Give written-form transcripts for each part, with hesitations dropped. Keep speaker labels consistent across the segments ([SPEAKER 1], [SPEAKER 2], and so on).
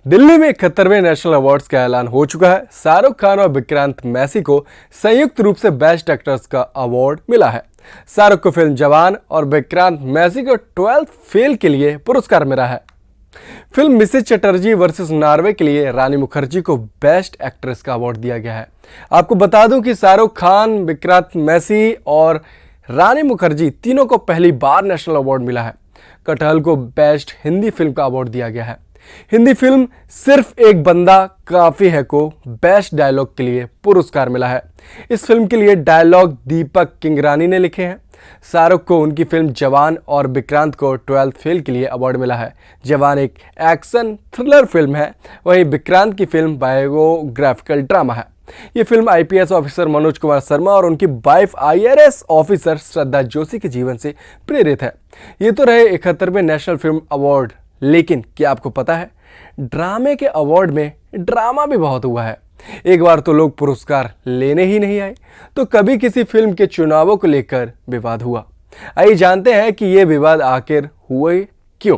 [SPEAKER 1] दिल्ली में 71वें national awards का ऐलान हो चुका है। शाहरुख खान और विक्रांत मैसी को संयुक्त रूप से बेस्ट एक्टर्स का अवार्ड मिला है। शाहरुख को फिल्म जवान और विक्रांत मैसी को 12th फेल के लिए पुरस्कार मिला है। Film Mrs Chatterjee versus Norway के लिए रानी मुखर्जी को बेस्ट एक्ट्रेस का अवार्ड दिया गया है। आपको बता दूं कि शाहरुख खान, विक्रांत मैसी और रानी मुखर्जी तीनों को पहली बार नेशनल अवार्ड मिला है। कटहल को बेस्ट हिंदी फिल्म का अवार्ड दिया गया है। हिंदी फिल्म सिर्फ एक बंदा काफी है को बेस्ट डायलॉग के लिए पुरस्कार मिला है। इस फिल्म के लिए डायलॉग दीपक किंगरानी ने लिखे हैं। शाहरुख को उनकी फिल्म जवान और विक्रांत को 12th फेल के लिए अवार्ड मिला है। जवान एक एक्शन थ्रिलर फिल्म है, वहीं विक्रांत की फिल्म बायोग्राफिकल ड्रामा है। ये film IPS officer Manoj Kumar Sharma और उनकी वाइफ आईआरएस ऑफिसर श्रद्धा जोशी के जीवन से प्रेरित है। ये तो रहे 71वें नेशनल फिल्म अवार्ड, लेकिन क्या आपको पता है ड्रामे के अवार्ड में ड्रामा भी बहुत हुआ है। एक बार तो लोग पुरस्कार लेने ही नहीं आए, तो कभी किसी फिल्म के चुनावों को लेकर विवाद हुआ। आइए जानते हैं कि ये विवाद आखिर हुए क्यों।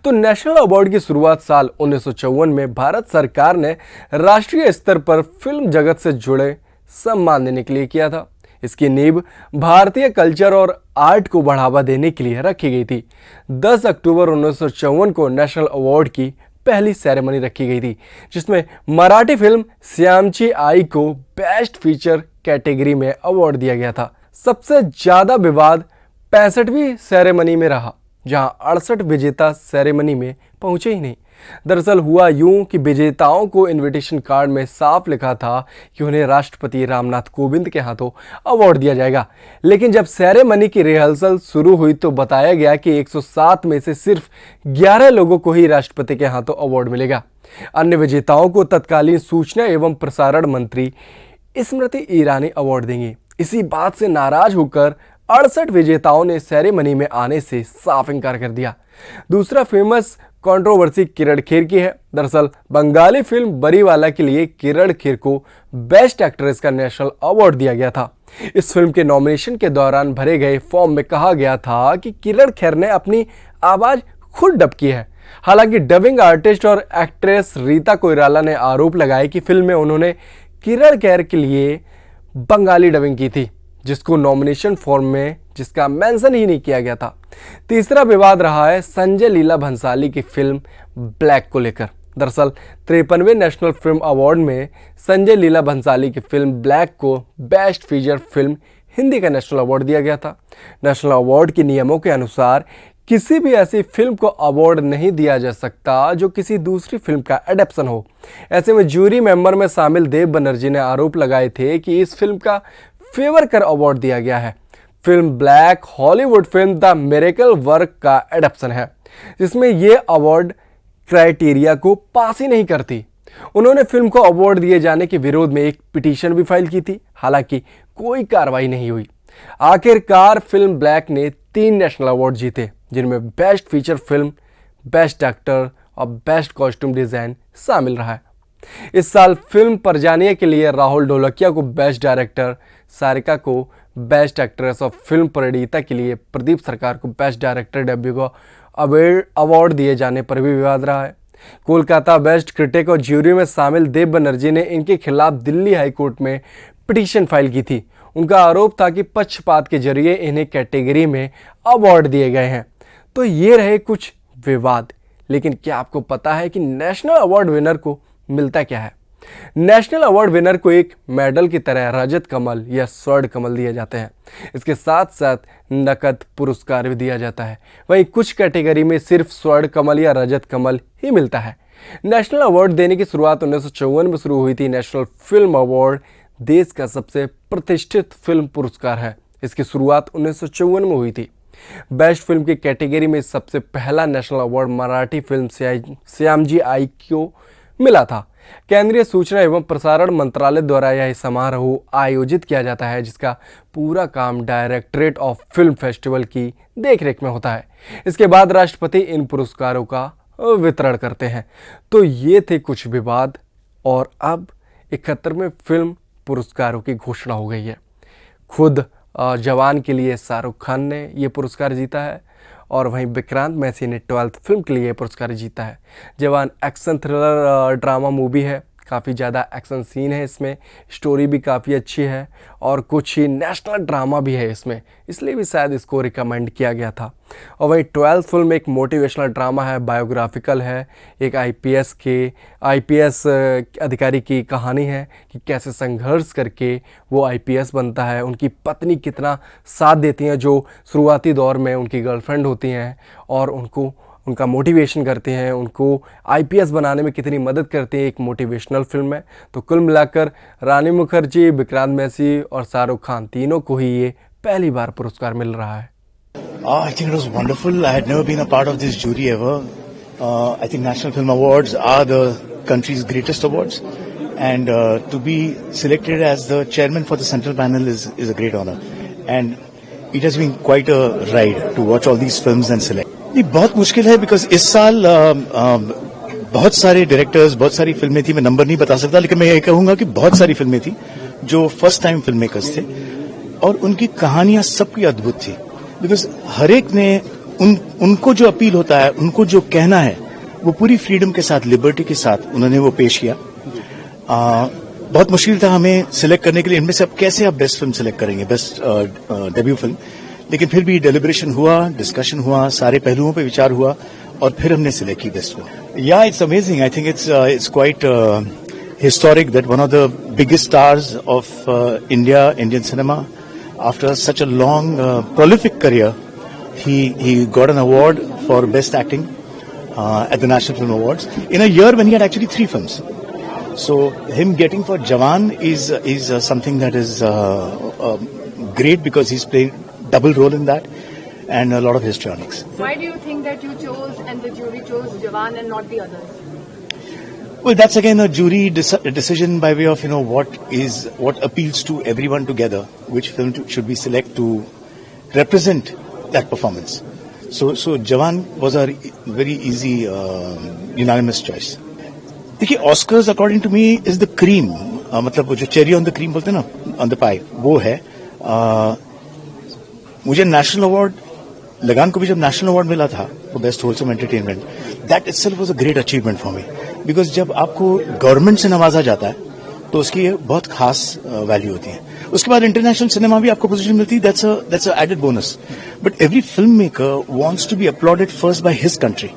[SPEAKER 1] तो नेशनल अवार्ड की शुरुआत साल 1954 में भारत सरकार ने राष्ट्रीय स्तर पर फिल्म जगत से जुड़े सम्मान देने के लिए किया था। इसकी नींव भारतीय कल्चर और आर्ट को बढ़ावा देने के लिए रखी गई थी। 10 अक्टूबर 1954 को नेशनल अवार्ड की पहली सेरेमनी रखी गई थी, जिसमें मराठी फिल्म श्यामची आई को बेस्ट फीचर कैटेगरी में अवार्ड दिया गया था। सबसे ज्यादा विवाद 65वीं सेरेमनी में रहा, जहां 68 विजेता सेरेमनी में पहुंचे ही नहीं। दरअसल हुआ यूं कि विजेताओं को इनविटेशन कार्ड में साफ लिखा था कि उन्हें राष्ट्रपति रामनाथ कोविंद के हाथों अवार्ड दिया जाएगा, लेकिन जब सेरेमनी की रिहर्सल शुरू हुई तो बताया गया कि 107 में से सिर्फ 11 लोगों को ही राष्ट्रपति के हाथों अवार्ड मिलेगा। अन्य विजेताओं को तत्कालीन सूचना एवं प्रसारण मंत्री स्मृति ईरानी अवार्ड देंगी। इसी बात से नाराज होकर 68 विजेताओं ने सेरेमनी में आने से साफ इनकार कर दिया। दूसरा फेमस कंट्रोवर्सी किरण खेर की है। दरअसल बंगाली फिल्म बरीवाला के लिए किरण खेर को बेस्ट एक्ट्रेस का नेशनल अवार्ड दिया गया था। इस फिल्म के नॉमिनेशन के दौरान भरे गए फॉर्म में कहा गया था कि किरण खेर ने अपनी आवाज खुद डब की है। हालांकि डबिंग आर्टिस्ट और एक्ट्रेस रीता कोइराला ने आरोप लगाया कि फिल्म में उन्होंने किरण खेर के लिए बंगाली डबिंग की थी, जिसको नॉमिनेशन फॉर्म में जिसका मेंशन ही नहीं किया गया था। तीसरा विवाद रहा है संजय लीला भंसाली की फिल्म ब्लैक को लेकर। दरअसल 53वें नेशनल फिल्म अवार्ड में संजय लीला भंसाली की फिल्म ब्लैक को बेस्ट फीचर फिल्म हिंदी का नेशनल अवार्ड दिया गया था। नेशनल अवार्ड के नियमों के अनुसार किसी भी ऐसी फिल्म को अवार्ड नहीं दिया जा सकता जो किसी दूसरी फिल्म का एडेप्शन हो। ऐसे में जूरी मेंबर में शामिल देव बनर्जी ने आरोप लगाए थे कि इस फिल्म का फेवर कर अवार्ड दिया गया है। Film black Hollywood film the miracle work का एडेप्शन है, जिसमें ये अवार्ड क्राइटेरिया को पास ही नहीं करती। उन्होंने फिल्म को अवार्ड दिए जाने के विरोध में एक पिटीशन भी फाइल की थी, हालांकि कोई कार्रवाई नहीं हुई। आखिरकार फिल्म ब्लैक ने 3 नेशनल अवार्ड जीते, जिनमें best feature film, best actor और बेस्ट कॉस्ट्यूम डिजाइन शामिल रहा है। इस साल फिल्म परजानिया के लिए राहुल ढोलकिया को बेस्ट डायरेक्टर, सारिका को बेस्ट एक्ट्रेस और फिल्म परिणीता के लिए प्रदीप सरकार को बेस्ट डायरेक्टर डेब्यू को अवार्ड दिए जाने पर भी विवाद रहा है। कोलकाता बेस्ट क्रिटिक और ज्यूरी में शामिल देव बनर्जी ने इनके खिलाफ दिल्ली हाई कोर्ट में पिटीशन फाइल की थी। उनका आरोप था कि पक्षपात के जरिए इन्हें कैटेगरी में अवार्ड दिए गए हैं। तो ये रहे कुछ विवाद, लेकिन क्या आपको पता है कि नेशनल अवार्ड विनर को मिलता क्या है? नेशनल अवार्ड विनर को एक मेडल की तरह रजत कमल या स्वर्ण कमल दिए जाते हैं। इसके साथ साथ नकद पुरस्कार भी दिया जाता है। वहीं कुछ कैटेगरी में सिर्फ स्वर्ण कमल या रजत कमल ही मिलता है। नेशनल अवार्ड देने की शुरुआत 1954 में शुरू हुई थी। नेशनल फिल्म अवार्ड देश का सबसे प्रतिष्ठित फिल्म पुरस्कार है। इसकी शुरुआत 1954 में हुई थी। बेस्ट फिल्म की कैटेगरी में सबसे पहला नेशनल अवार्ड मराठी फिल्म श्यामची आई को मिला था। केंद्रीय सूचना एवं प्रसारण मंत्रालय द्वारा यह समारोह आयोजित किया जाता है, जिसका पूरा काम डायरेक्टरेट ऑफ फिल्म फेस्टिवल की देखरेख में होता है। इसके बाद राष्ट्रपति इन पुरस्कारों का वितरण करते हैं। तो ये थे कुछ विवाद, और अब 71वें फिल्म पुरस्कारों की घोषणा हो गई है। खुद जवान के लिए शाहरुख खान ने ये पुरस्कार जीता है और वहीं विक्रांत मैसी ने 12th फिल्म के लिए पुरस्कार जीता है। जवान एक्शन थ्रिलर ड्रामा मूवी है, काफ़ी ज़्यादा एक्शन सीन है इसमें, स्टोरी भी काफ़ी अच्छी है और कुछ ही नेशनल ड्रामा भी है इसमें, इसलिए भी शायद इसको रिकमेंड किया गया था। और वहीं 12th फिल्म एक मोटिवेशनल ड्रामा है, बायोग्राफिकल है, एक आईपीएस अधिकारी की कहानी है कि कैसे संघर्ष करके वो आईपीएस बनता है, उनकी पत्नी कितना साथ देती हैं जो शुरुआती दौर में उनकी गर्लफ्रेंड होती हैं और उनका मोटिवेशन करते हैं, उनको आईपीएस बनाने में कितनी मदद करते हैं। एक मोटिवेशनल फिल्म है। तो कुल मिलाकर रानी मुखर्जी, विक्रांत मैसी और शाहरुख खान तीनों को ही ये पहली बार पुरस्कार मिल रहा है।
[SPEAKER 2] I think it was wonderful. I had never been a part of this jury ever. I think National Film Awards are the country's greatest awards, and to be selected as the chairman for the central panel is a great honor. And it has been quite a ride to watch all these films and select. ये बहुत मुश्किल है because इस साल बहुत सारे directors, बहुत सारी फिल्में थी, मैं नंबर नहीं बता सकता, लेकिन मैं ये कहूंगा कि बहुत सारी फिल्में थी जो फर्स्ट टाइम फिल्म मेकर्स थे और उनकी कहानियां सबकी अद्भुत थी। बिकॉज हर एक ने उनको जो अपील होता है, उनको जो कहना है, वो पूरी फ्रीडम के साथ, लिबर्टी के साथ उन्होंने वो पेश किया। बहुत मुश्किल था हमें सिलेक्ट करने के लिए इनमें से अब कैसे आप बेस्ट फिल्म सिलेक्ट करेंगे, बेस्ट डेब्यू फिल्म, लेकिन फिर भी डेलिब्रेशन हुआ, डिस्कशन हुआ, सारे पहलुओं पे विचार हुआ और फिर हमने सिलेक्ट की बेस्ट फिल्म। या it's amazing, I think it's quite historic that one of the biggest stars of Indian cinema, after such a long, prolific career, he got an award for Best Acting at the National Film Awards in a year when he had actually 3 films. So him getting for Jawan is something that is great because he's played double role in that and a lot of histrionics.
[SPEAKER 3] Why do you think that you chose and the jury chose Jawan and not the others?
[SPEAKER 2] Well, that's again a jury decision by way of what appeals to everyone together, which film should we select to represent that performance. So Jawan was a very easy unanimous choice. देखिए, Oscars according to me is the cream, मतलब वो जो cherry on the cream बोलते हैं ना, on the pie, वो है। मुझे नेशनल अवार्ड, लगान को भी जब नेशनल अवार्ड मिला था वो best wholesome entertainment, that itself was a great achievement for me, because जब आपको गवर्नमेंट से नवाजा जाता है तो उसकी बहुत खास वैल्यू होती है। उसके बाद इंटरनेशनल सिनेमा भी आपको पोजीशन मिलती है, that's a added bonus. But every film maker wants to be applauded first by his country.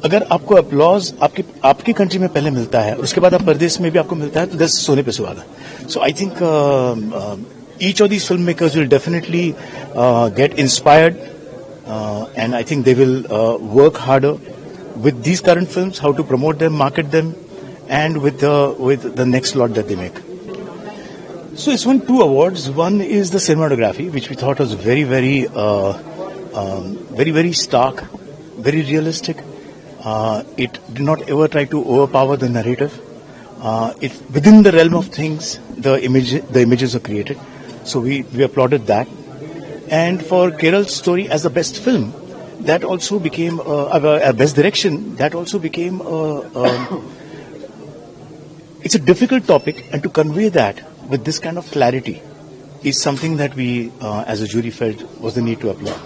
[SPEAKER 2] अगर आपको अपलॉज आपकी कंट्री में पहले मिलता है, उसके बाद आप परदेश में भी आपको मिलता है, तो दैट्स सोने पे सुहागा। So I think each of these filmmakers will definitely get inspired, and I think they will work harder with these current films, how to promote them, market them, and with the next lot that they make. So it's won 2 awards. One is the cinematography, which we thought was very, very stark, very realistic. It did not ever try to overpower the narrative. It within the realm of things, the images are created. So we applauded that. And for Keral's story as the best film, that also became a best direction. That also became it's a difficult topic, and to convey that with this kind of clarity is something that we as a jury felt was the need to applaud.